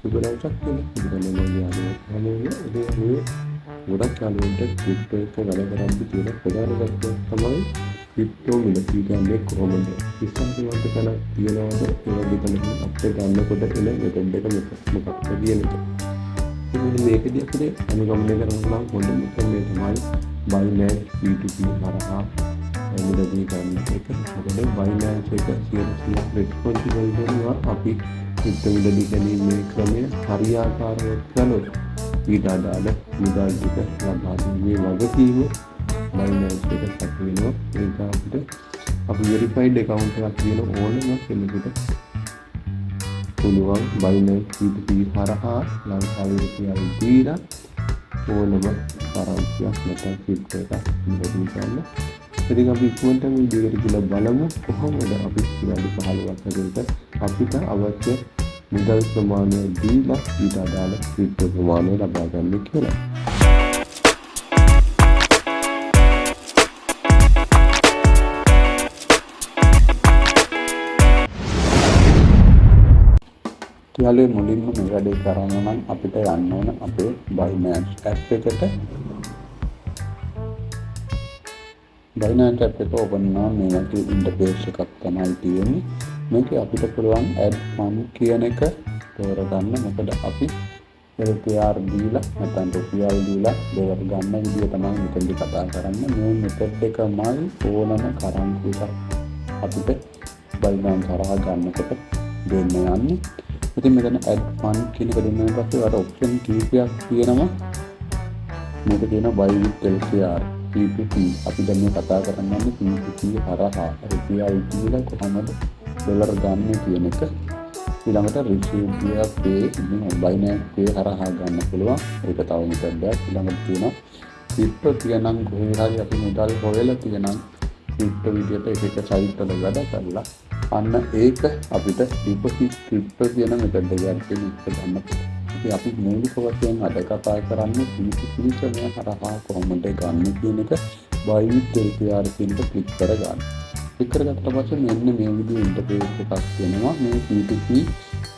සුබරාජක් කියලා ඉතින් මේ ගොඩක් යාළුවන්ට ක්‍රිප්ටෝ එක වැඩ කරද්දී තියෙන ප්‍රධාන ගැටලුව තමයි ක්‍රිප්ටෝ මිලදී ගන්නේ කොහොමද? විශ්වාසවන්ත තැනක් තියනවාද? ඒ වගේ තැනකින් අපිට ගන්නකොට එන මෙතෙන්ඩ් එක මොකක්ද කියන එක. ඉතින් මේකදී අපිට අනුගමනය කරන්න නම් හොඳම ක්‍රමය තමයි Binance P2P හරහා මිලදී ගන්න එක. මොකද Binance එක 100% responsible වෙනවා අපි ක්‍රිප්ටෝ මිලදී ගැනීමේ ක්‍රමය හරියාකාරව කළොත් ඊට අදාළ මුදල් ටික ලබා දීමේ වගකීම Binance එක සැක වෙනවා. ඒක අපිට අපි වෙරිෆයිඩ් account එකක් තියෙන ඕනම කෙනෙකුට පුළුවන් Binance P2P හරහා ලංකාවේ රුපියල් දීලා ඕනම කරන්සියක් නැත්නම් ක්‍රිප්ටෝ එකක් මිලදී ගන්න. ඉතින් අපි ඉක්මනට මේ විදිහට කියලා බලමු කොහොමද අපි විනාඩි 15ක් ඇතුළත අපිට අවශ්‍ය මුදල් ප්‍රමාණය දීලා ඊට අදාළ ක්‍රිප්ටෝ ප්‍රමාණය ලබා ගන්න කියලා. යාළුවෝ මුලින්ම මේ වැඩේ කරන්න නම් අපිට යන්න ඕන අපේ Binance app එකට. Binance app එක open වුණා මේ වගේ ඉන්ටර්ෆේස් එකක් තමයි තියෙන්නේ. මේකේ අපිට පුළුවන් add fund කියන එක තෝරගන්න. මොකද අපි LKR දීලා නැත්නම් රුපියල් දීලා දෙවර ගන්න විදිය තමයි මෙතනදි කතා කරන්නේ. මේ මෙතඩ් එකමයි ඕනම කරන්සි එකක් අපිට Binance හරහා ගන්නකොට දෙන්න යන්නේ. ඉතින් මෙතන add fund කියන එක දෙන්නාන් පස්සේ අර ඔප්ෂන් කීපයක් තියෙනවා. මේක තියෙනවා buy with LKR P2P. අපි දැන් මේ කතා කරන්නේ P2P හරහා රුපියල් දීලා කොහොමද ඩොලර් ගන්න කියන එක. ඊළඟට receive via pay ඉතින් Binance Pay හරහා ගන්න පුළුවන්. ඒක තව මෙතනක්. ඊළඟට තියෙනවා ක්‍රිප්ටෝ තියනම් කොහේ හරි අපි මුදල් හොයලා තියනම් ක්‍රිප්ටෝ විදියට එක සයිට් වල වැඩ කරලා අන්න ඒක අපිට ඩිපොසිට් ක්‍රිප්ටෝ කියන මෙතඩ් එකක් ගන්න. ඉතින් අපි මූලික වශයෙන් අද කතා කරන්නේ P2P ක්‍රමය හරහා කොහොමද ගන්න කියන එක buy with LKR කියන එක ක්ලික් කරගන්න. ක්ලික් කරගත්ත පස්සේ මෙන්න මේ විදිහේ ඉන්ටර්ෆේස් එකක් තියෙනවා. මේ P2P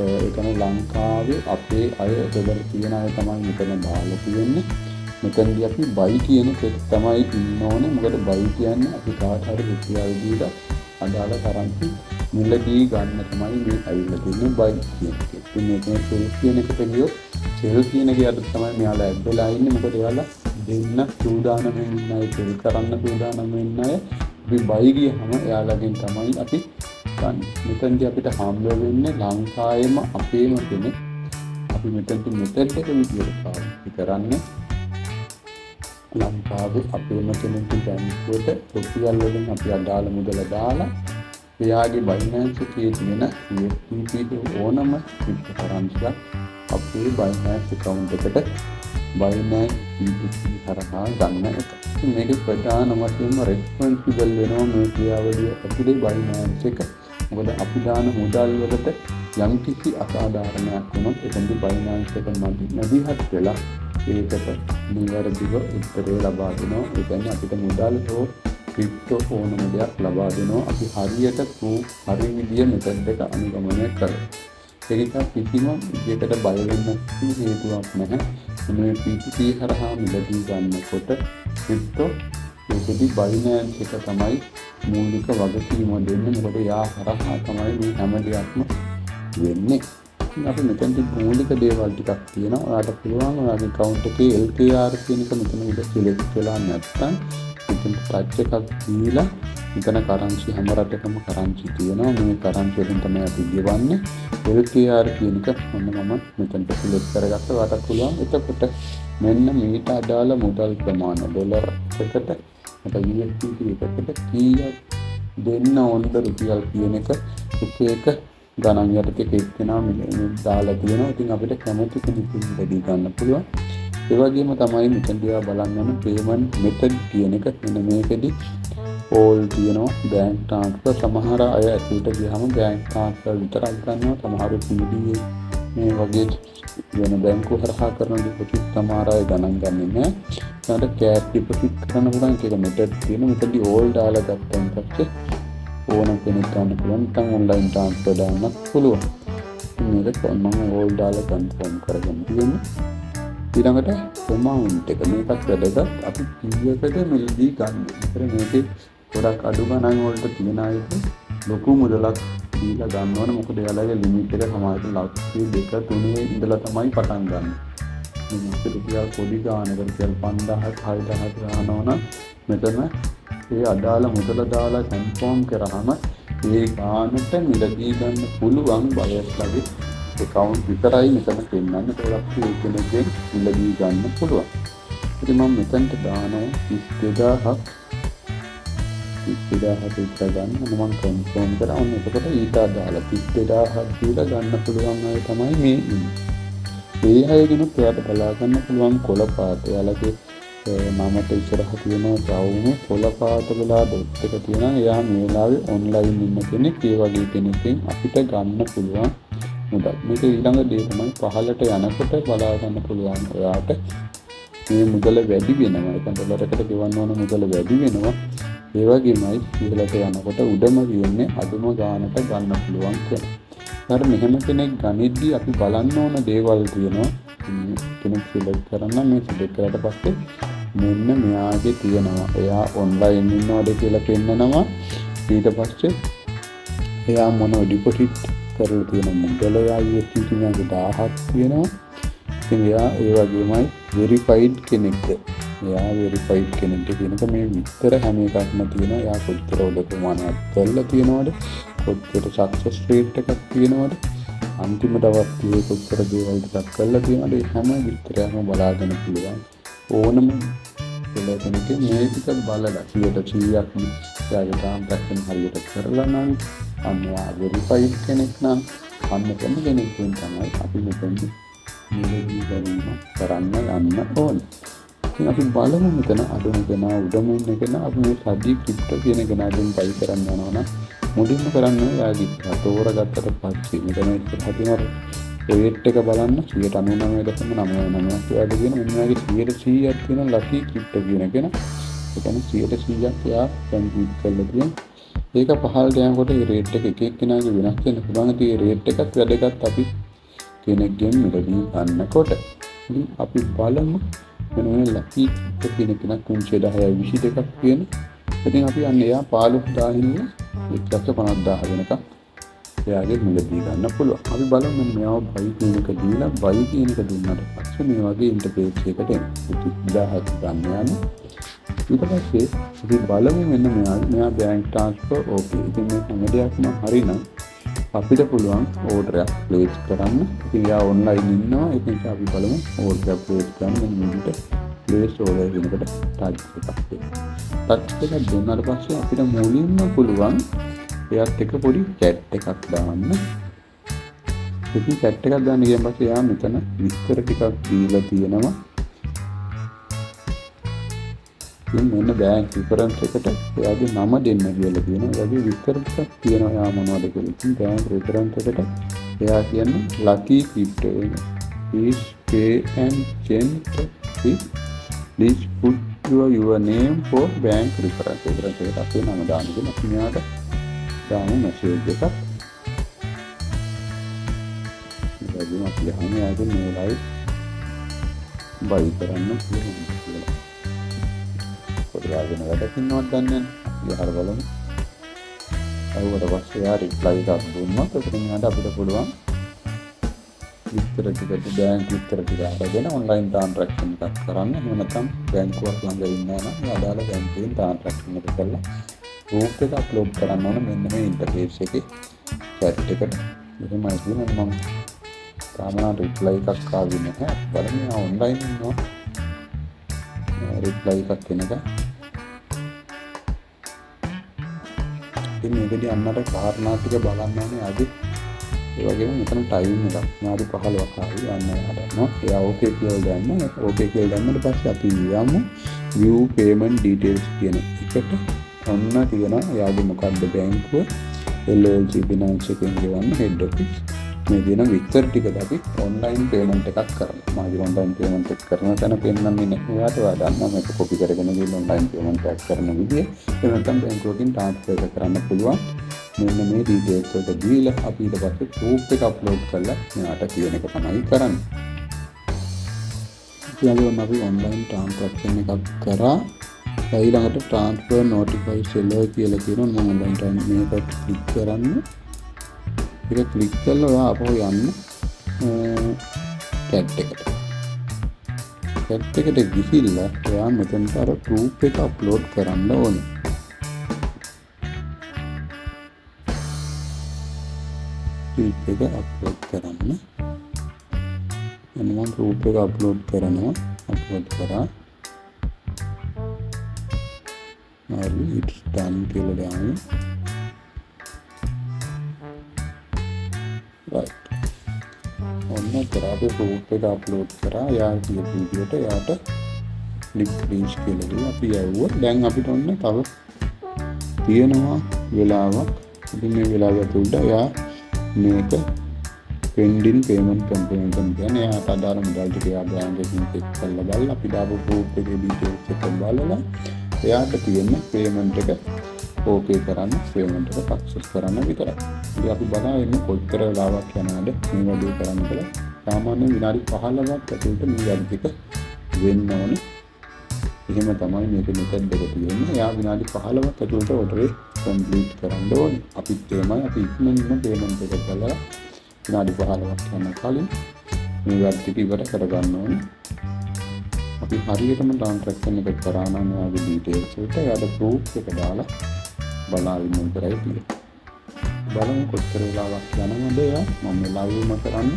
ඒ කියන්නේ ලංකාවේ අපේ අය ඩොලර් තියන අය තමයි මෙතන දාලා තියෙන්නේ. මෙතනදී අපි buy කියන එක තමයි ඉන්න ඕනේ. මොකද buy කියන්නේ අපි කාට හරි රුපියල් දීලා අදාළ කරන්සි මිලදී ගන්න තමයි මේ ඇවිල්ලා තියෙන්නේ buy කියන එක. ඉතින් මේකේ sell කියන එකට ගියොත් sell කියන එකේ අද තමයි මෙයාලා ඇඩ් වෙලා ඉන්නේ. මොකද එයාලා දෙන්න සූදානම් වෙන්නේ sell කරන්න සූදානම් වෙන්නේ. අපි buy ගියහම එයාලගෙන් තමයි අපි ගන්න. මෙතනදී අපිට හම්බ වෙන්නේ ලංකාවේම අපේම කෙනෙක්. අපි මෙතනදී මෙතෙන්ට විදියට පාවිච්චි කරන්නේ ලංකාවේ අපේම කෙනෙක්ගේ බැංකුවට රුපියල් වලින් අපි අදාළ මුදල දාලා එයාගේ Binance එකේ තියෙන USDT ඕනම ක්‍රිප්ටෝ කරන්සියක් අපේ Binance account එකට Binance P2P හරහා ගන්න එක. මේක ප්‍රධාන වශයෙන්ම responsible වෙනවා මේ ක්‍රියාවලිය ඇතුලේ Binance එක. මොකද අපි දාන මුදල් වලට යම්කිසි අසාධාරණයක් වුණොත් එතනදී Binance එක මැදිහත් වෙලා ඒකට නිවැරදිව උත්තරය ලබා දෙනවා. ඒ කියන්නේ අපිට මුදල් හෝ ක්‍රිප්ටෝ ඕනම දෙයක් ලබා දෙනවා. අපි හරියට හරි විදිය මෙතඩ් එක අනුගමනය කරලා. ඒක නිසා කිසිම විදියකට බය වෙන්න හේතුවක් නැහැ. මේ P2P හරහා මිලදී ගන්නකොට ක්‍රිප්ටෝ ඒකදී Binance එක තමයි මූලික වගකීම දෙන්නේ. මොකද යා හරහා තමයි මේ හැම දෙයක්ම වෙන්නේ. අපි මෙතනදී මූලික දේවල් ටිකක් තියෙනවා. ඔයාලට පුළුවන් ඔයාගේ account එකේ LKR කියන එක මෙතන උඩ select වෙලා නැත්නම් මෙතන touch එකක් දීලා මෙතන currency හැම රටකම currency තියෙනවා. මේ currency වලින් තමයි අපි ගෙවන්නේ. LKR කියන එක මොන මම මෙතනට select කරගත්තා. ඔයාලට පුළුවන් එතකොට මෙන්න මීට අදාළ මුදල් ප්‍රමාණය ඩොලර් එකට නැත්නම් USD එකකට කීයක් දෙන්න ඕනද රුපියල් කියන එක එක ගණන් යටතේ කෙනා දාලා තියෙනවා. ඉතින් අපිට කැමති කෙනෙකුට වැඩි ගන්න පුළුවන්. ඒ වගේම තමයි මෙතනදී බලන්න ඕන payment method කියන එක. මෙන්න මේකෙදි all තියෙනවා bank transfer. සමහර අය ඇතුළට ගියාම bank transfer විතරක් ගන්නවා. සමහරු PDA මේ වගේ වෙන බැංකුව හරහා කරන ඩිපොසිට් සමහර අය ගණන් ගන්නේ නැහැ. ඊට cash deposit කරන පුළුවන් එක method තියෙනවා. මෙතනදී all දාලා ගත්තන් පස්සේ ඕන කෙනෙක් ගන්න පුළුවන්. නැත්නම් online transfer දාන්නත් පුළුවන්. මේක මම ඕල් දාලා කන්ෆර්ම් කරගෙන තියෙනවා. ඊළඟට amount එක මේකත් වැදගත්. අපි කීයකට මෙල්දී ගන්න. ඒතර මේකේ ගොඩක් අඩු ගණන් වලට තියන අයට ලොකු මුදලක් දීලා ගන්න ඕන. මොකද එයාලගේ ලිමිට් එක සමහරවිට ලක්ෂ 2 3 ඉඳලා තමයි පටන් ගන්න. මේක රුපියල් පොඩි ගානකට රුපියල් 5000 6000 ගන්නවා නම් මෙතන ඒ අදාළ මුදල දාලා කන්ෆර්ම් කරාම ඒ ගානට මිලදී ගන්න පුළුවන් බයස්ලගේ account විතරයි මෙතන පෙන්නන්න. ඒකත් ඒකෙනෙන් මිලදී ගන්න පුළුවන්. ඉතින් මම මෙතනට දානවා 32000ක් 32000 විතර ගන්න මම කන්ෆර්ම් කරා. ඔන්න එතකොට ඊට අදාළ 32000ක් දීලා ගන්න පුළුවන් අය තමයි මේ ඉන්නේ. ඒ අයගෙනුත් එයාට බලා ගන්න පුළුවන් කොළ පාට. එයාලගේ මමට ඉස්සරහ තියෙනවා ගවුමේ කොළ පාට වෙලා ඩොට් එක තියෙනවා. එයා මේ වෙලාවේ ඔන්ලයින් ඉන්න කෙනෙක්. ඒ වගේ කෙනෙක්ගෙන් අපිට ගන්න පුළුවන් මුදල්. මේක ඊළඟ දේ තමයි පහළට යනකොට බලා ගන්න පුළුවන්. එයාට මේ මුදල වැඩි වෙනවා. ඒකෙන් ඩොලරයකට ගෙවන්න ඕන මුදල වැඩි වෙනවා. ඒ වගේමයි ඉහළට යනකොට උඩම කියන්නේ අඩුම ගානට ගන්න පුළුවන් කියලා. අර මෙහෙම කෙනෙක් ගනිද්දී අපි බලන්න ඕන දේවල් තියෙනවා. කෙනෙක් සිලෙක්ට් කරන්න මේ සිලෙක්ට් කරලා පස්සේ මෙන්න මෙයාගේ තියෙනවා. එයා ඔන්ලයින් ඉන්නවද කියලා පෙන්නනවා. ඊට පස්සේ එයා මොන ඩිපොසිට් කරලා තියෙන මුදල USDT 1000ක් තියෙනවා. ඉතින් එයා ඒ වගේමයි වෙරිෆයිඩ් කෙනෙක්ද. එයා වෙරිෆයිඩ් කෙනෙක්ද කියනක මේ විතර හැම එකක්ම තියෙනවා. එයා කොච්චර උඩ ප්‍රමාණයක් කරලා තියෙනවද? කොච්චර සක්සස් රේට් එකක් තියෙනවද? අන්තිමට අවස්ථාවේ කොච්චර දේවල් ටිකක් කරලා තියෙනවද? ඒ හැම විතරම බලාගෙන පුළුවන්. ඕනම කෙනෙක් මේ ටික බලලා 100%ක් එයාගේ ට්‍රාන්සැක්ෂන් හරියට කරලා නම් අන්නවා වෙරිෆයිඩ් කෙනෙක් නම් අන්න කෙනෙක් තමයි අපි මෙතනදී නිලදී ගන්න කරන්න යන්න ඕනේ. ඉතින් අපි බලමු මෙතන අඩුම කෙනා උඩම ඉන්න කෙනා අපි මේ සද්දි ක්‍රිප්ටෝ කියන කෙනාගෙන් බයි කරන්න යනවා නම් මුලින්ම කරන්න යාගේ තෝරගත්තට පස්සේ මෙතන ඉස්සරහ තියෙන රේට් එක බලන්න 99.99ක් වැඩි කියන මෙන්නගේ 100%ක් තියෙන ලකි ක්‍රිප්ටෝ කියන කෙනා. ඒ කියන්නේ 100%ක් යා කම්ප්ලීට් කරලා තියෙනවා. ඒක පහළට යනකොට මේ රේට් එක එක එක්කෙනාගේ වෙනස් වෙන්න පුළුවන්. ඉතින් මේ රේට් එකත් වැදගත් අපි කෙනෙක්ගෙන් මිලදී ගන්නකොට. ඉතින් අපි බලමු මෙන්න මේ ලකි ක්‍රිප්ටෝ කියන කෙනා 31022ක් කියන. ඉතින් අපි අන්න එයා 15000 ඉන්න 1,50,000 වෙනකම් එයාගේ මිලදී ගන්න පුළුවන්. අපි බලමු මෙයාව බයි කියන එක දීලා බයි කියන එක දුන්නාට පස්සේ මේ වගේ ඉන්ටර්ෆේස් එකකට එන්න. 1000ක් ගන්න යනවා. ඊට පස්සේ අපි බලමු මෙන්න මෙයා බැංක් ට්‍රාන්ස්ෆර් ඕකේ. ඉතින් මේ හැම දෙයක්ම හරිනම් අපිට පුළුවන් ඕඩරයක් ප්ලේස් කරන්න. ඉතින් එයා ඔන්ලයින් ඉන්නවා. ඒක නිසා අපි බලමු ඕඩරයක් ප්ලේස් කරන්න මෙන්න මේකට ප්ලේස් ඕඩර් කියනකට ටච් එකක් දෙන්න. ටච් එක දුන්නාට පස්සේ අපිට මුලින්ම පුළුවන් එයාත් එක පොඩි චැට් එකක් දාන්න. ඉතින් චැට් එකක් දාන්න ගියන් පස්සේ එයා මෙතන විස්තර ටිකක් දීලා තියෙනවා. ඉතින් මෙන්න බැංක් රිෆරන්ස් එකට එයාගේ නම දෙන්න කියලා තියෙනවා. එයාගේ විස්තර ටිකක් තියෙනවා එයා මොනවද කියලා. ඉතින් බැංක් රිෆරන්ස් එකට එයා කියන්නේ ලකි crypto. Please pay and change please put your name for bank reference. එකට අපේ නම දාන්න දෙන්න. අපි මෙයාට දාමු මැසේජ් එකක්. ඉතින් අපි යන්නේ ආයෙත් මේ ලයිව් බයි කරන්න පුළුවන් කියලා. පොඩ්ඩක් වැඩක් ඉන්නවද දන්නේ නැහැ. ඉහළ බලමු. අයවට පස්සේ යා රිප්ලයි එකක් දුන්නොත් එතනින් හරියට අපිට පුළුවන් විස්තර ටිකට බැංක් විස්තර ටික අරගෙන ඔන්ලයින් ට්‍රාන්සැක්ෂන් එකක් කරන්න. එහෙම නැත්නම් බැංකුවක් ළඟ ඉන්නවා නම් ඒ අදාළ බැංකුවෙන් ට්‍රාන්සැක්ෂන් එක කරලා ප්‍රූෆ් එක අප්ලෝඩ් කරන්න ඕන. මෙන්න මේ ඉන්ටර්ෆේස් එකේ chat එකට. එහෙමයි කියනවා මම තාම රිප්ලයි එකක් ආවේ නැහැ. බලන්න ඔන්ලයින් ඉන්නවා. රිප්ලයි එකක් එනකම් ඉතින් මේකදී අන්නට කාරණා ටික බලන්න ඕනේ. අද ඒ වගේම මෙතන ටයිම් එකක් විනාඩි 15ක් ආවි යන්න හදනවා. එයා ඕකේ කියලා දැම්ම. ඕකේ කියලා දැම්මට පස්සේ අපි යමු view payment details කියන එකට. ඔන්න තියෙනවා එයාගේ මොකක්ද බැංකුව LLC finance එකෙන් ගෙවන්න head office මේ දින විස්තර ටිකද අපි ඔන්ලයින් පේමන්ට් එකක් කරනවා. මාගේ ඔන්ලයින් පේමන්ට් එක කරන තැන පෙන්නන්නේ නැහැ. ඔයාට වඩා මේක කොපි කරගෙන ගිහින් ඔන්ලයින් පේමන්ට් එකක් කරන විදිය. ඒ නැත්නම් බැංකුවකින් ට්‍රාන්ස්ෆර් කරන්න පුළුවන්. මෙන්න මේ ඩීටේල්ස් වලට දීලා අපි ඊට පස්සේ ප්‍රූෆ් එක අප්ලෝඩ් කරලා මෙයාට කියන එක තමයි කරන්නේ. ඊළඟට අපි ඔන්ලයින් ට්‍රාන්සැක්ෂන් එකක් කරා. ඊළඟට ට්‍රාන්ස්ෆර් නොටිෆයි සෙලර් කියලා තියෙනවා. මම ඔන්ලයින් මේක ක්ලික් කරන්න. ඒක ක්ලික් කරලා ඔයා අපෝ යන්න chat එකට. chat එකට ගිහිල්ලා ඔයා මෙතනට අර ප්‍රූෆ් එක අප්ලෝඩ් කරන්න ඕනේ. ප්‍රූෆ් එක අප්ලෝඩ් කරන්න. මම ප්‍රූෆ් එක අප්ලෝඩ් කරනවා. අප්ලෝඩ් කරා. හරි it's done කියලා දාන්න. right. ඔන්න කරාපේ ප්‍රූෆ් එක අප්ලෝඩ් කරා. යා කියන වීඩියෝට යාට ලින්ක් රීච් කියලා දෙනවා. අපි යවුවා. දැන් අපිට ඔන්න තව තියෙනවා වෙලාවක්. ඉතින් මේ වෙලාව ඇතුළත යා මේක pending payment confirmation කියන්නේ යාට අදාළ මුදල් ටික යා බැංක් එකකින් චෙක් කරලා බලලා අපි දාපු ප්‍රූෆ් එකේ ඩීටේල්ස් එක බලලා එයාට තියෙන පේමන්ට් එක ඕකේ කරන්න පේමන්ට් එක සක්සස් කරන්න විතරයි. ඉතින් අපි බලන්නේ කොච්චර වෙලාවක් යනවද මේ වැඩේ කරන්න කියලා. සාමාන්‍යයෙන් විනාඩි 15ක් ඇතුළත මේ වැඩ ටික වෙන්න ඕනේ. එහෙම තමයි මේක මෙතෙන් දෙක තියෙන්නේ. එයා විනාඩි 15ක් ඇතුළත ඔර්ඩර් එක කම්ප්ලීට් කරන්න ඕනේ. අපිත් එමය අපි ඉක්මනින්ම පේමන්ට් එක කරලා විනාඩි 15ක් යන කලින් මේ වැඩ ටික ඉවර කරගන්න ඕනේ. අපි හරියටම ට්‍රාන්සැක්ෂන් එක කරා නම් ඔයාගේ ඩීටේල්ස් වලට යාට ප්‍රූෆ් එක දාලා බලාගෙන ඉවරයි කියලා. බලමු කොච්චර වෙලාවක් යනවද යා මම ලයිව්ම කරන්න.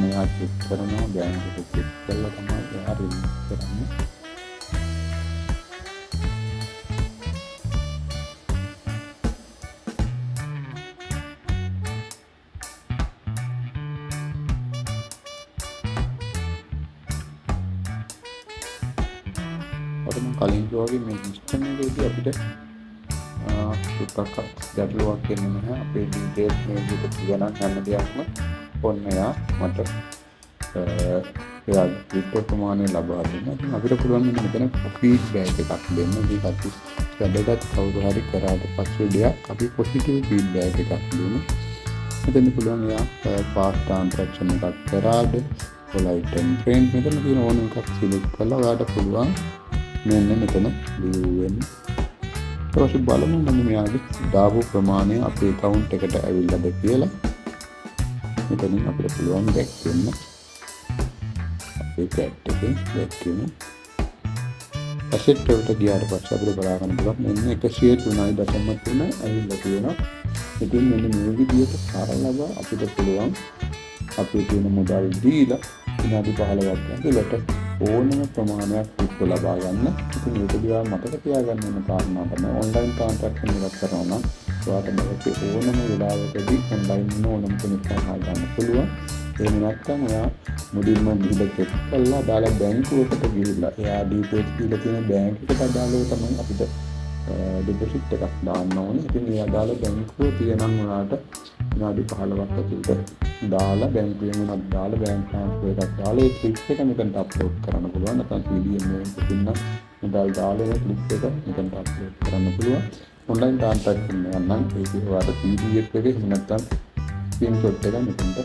යා චෙක් කරනවා බැංක් එක චෙක් කරලා තමයි යා රිලීස් කරන්නේ. කලින් වගේ මේ සිස්ටම් එකේදී අපිට සුට්ටක් ගැටලුවක් එන්නේ නැහැ. අපේ ඩීටේල්ස් මේ විදිහට කියන හැම දෙයක්ම ඔන්න යා මට එයා ක්‍රිප්ටෝ ප්‍රමාණය ලබා දෙනවා. ඉතින් අපිට පුළුවන් මෙතන ෆීඩ්බැක් එකක් දෙන්න. මේක අපි වැඩගත් කවුරු හරි කරාට පස්සේ දෙයක් අපි පොසිටිව් ෆීඩ්බැක් එකක් දෙමු. මෙතන පුළුවන් යා පාස්ට් ට්‍රාන්සැක්ෂන් එකක් කරාද පොලයිට් ඇන්ඩ් ෆ්‍රෙන්ඩ් මෙතන තියෙන ඕන එකක් සිලෙක්ට් කරලා ඔයාලට පුළුවන් මෙන්න මෙතන view වෙන්න. ඊට පස්සේ බලමු මම මෙයාගේ දාපු ප්‍රමාණය අපේ account එකට ඇවිල්ලාද කියලා. මෙතනින් අපිට පුළුවන් back වෙන්න. අපේ chat එකේ back වෙන්න. asset වලට ගියාට පස්සේ අපිට බලා ගන්න පුළුවන් මෙන්න 103.3 ඇවිල්ලා තියෙනවා. ඉතින් මෙන්න මේ විදිහට සරලව අපිට පුළුවන් අපේ තියෙන මුදල් දීලා විනාඩි 15ක් ඇතුළත ඕනම ප්‍රමාණයක් ක්‍රිප්ටෝ ලබා ගන්න. ඉතින් මේක දිහා මතක තියාගන්න ඕන කාරණා තමයි ඔන්ලයින් ට්‍රාන්සැක්ෂන් එකක් කරනවා නම් ඔයාට මේක ඕනම වෙලාවකදී ඔන්ලයින් ඕනම කෙනෙක් සහා ගන්න පුළුවන්. එහෙම නැත්නම් ඔයා මුලින්ම ගිහිල්ලා චෙක් කරලා දාලා බැංකුවකට ගිහිල්ලා එයා ඩීටේල්ස් දීලා තියෙන බැංක් එකට අදාළව තමයි අපිට ඩිපොසිට් එකක් දාන්න ඕනේ. ඉතින් ඒ අදාළ බැංකුව තියෙනම් ඔයාට විනාඩි 15ක් ඇතුළත දාලා බැංකුවෙන් උනත් දාලා බැංක් ට්‍රාන්ස්ෆර් එකක් දාලා ඒ ක්ලිප් එක මෙතනට අප්ලෝඩ් කරන්න පුළුවන්. නැත්නම් CDM එකකින් නම් මුදල් දාලා ඒ ක්ලිප් එක මෙතනට අප්ලෝඩ් කරන්න පුළුවන්. ඔන්ලයින් ට්‍රාන්සැක්ෂන් එක නම් ඒක ඔයාලට PDF එකක එහෙම නැත්නම් ස්ක්‍රීන්ෂොට් එක මෙතනට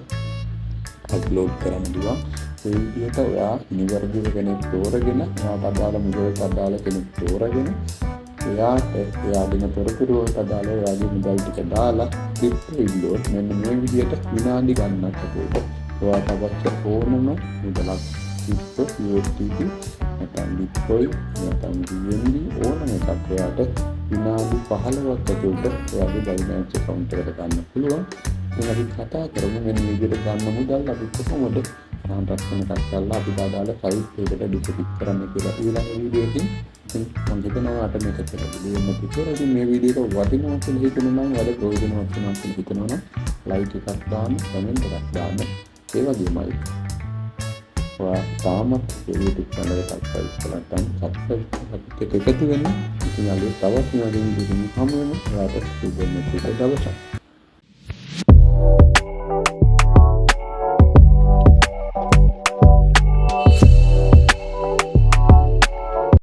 අප්ලෝඩ් කරන්න පුළුවන්. ඒ විදිහට ඔයා නිවැරදිව කෙනෙක් තෝරගෙන ඔයාට අදාළ මුදලට අදාළ කෙනෙක් තෝරගෙන එයාට එයාගෙන තොරතුරු වලට අදාළ එයාගේ මුදල් ටික දාලා ක්‍රිප්ටෝ ඉල්ලුවොත් මෙන්න මේ විදිහට විනාඩි ගණනක් ඇතුළත ඔයාට අවශ්‍ය ඕනම මුදලක් ක්‍රිප්ටෝ USDT නැත්නම් Bitcoin නැත්නම් BNB ඕනම එකක් ඔයාට විනාඩි 15ක් ඇතුළත ඔයාගේ Binance account එකට ගන්න පුළුවන්. ඉතින් අපි කතා කරමු මෙන්න මේ විදිහට ගන්න මුදල් අපි කොහොමද ට්‍රාන්සැක්ෂන් එකක් කරලා අපි අදාළ සයිට් එකකට ඩිපොසිට් කරන්න කියලා ඊළඟ වීඩියෝ එකකින් මම හිතනවා අට මේක කියලා දෙන්න කිව්වා. ඉතින් මේ වීඩියෝ එක වටිනවා කියලා හිතනවා නම් වැඩ ප්‍රයෝජනවත් වෙනවා කියලා හිතනවා නම් ලයික් එකක් දාන්න, කමෙන්ට් එකක් දාන්න. ඒ වගේමයි ඔයා තාමත් YouTube channel එක subscribe කරලා නැත්නම් subscribe කරලා එකතු වෙන්න. ඉතින් අලුත් තවත් වීඩියෝ එකකින් හමු වෙමු. ඔයාට සුබ දවසක්.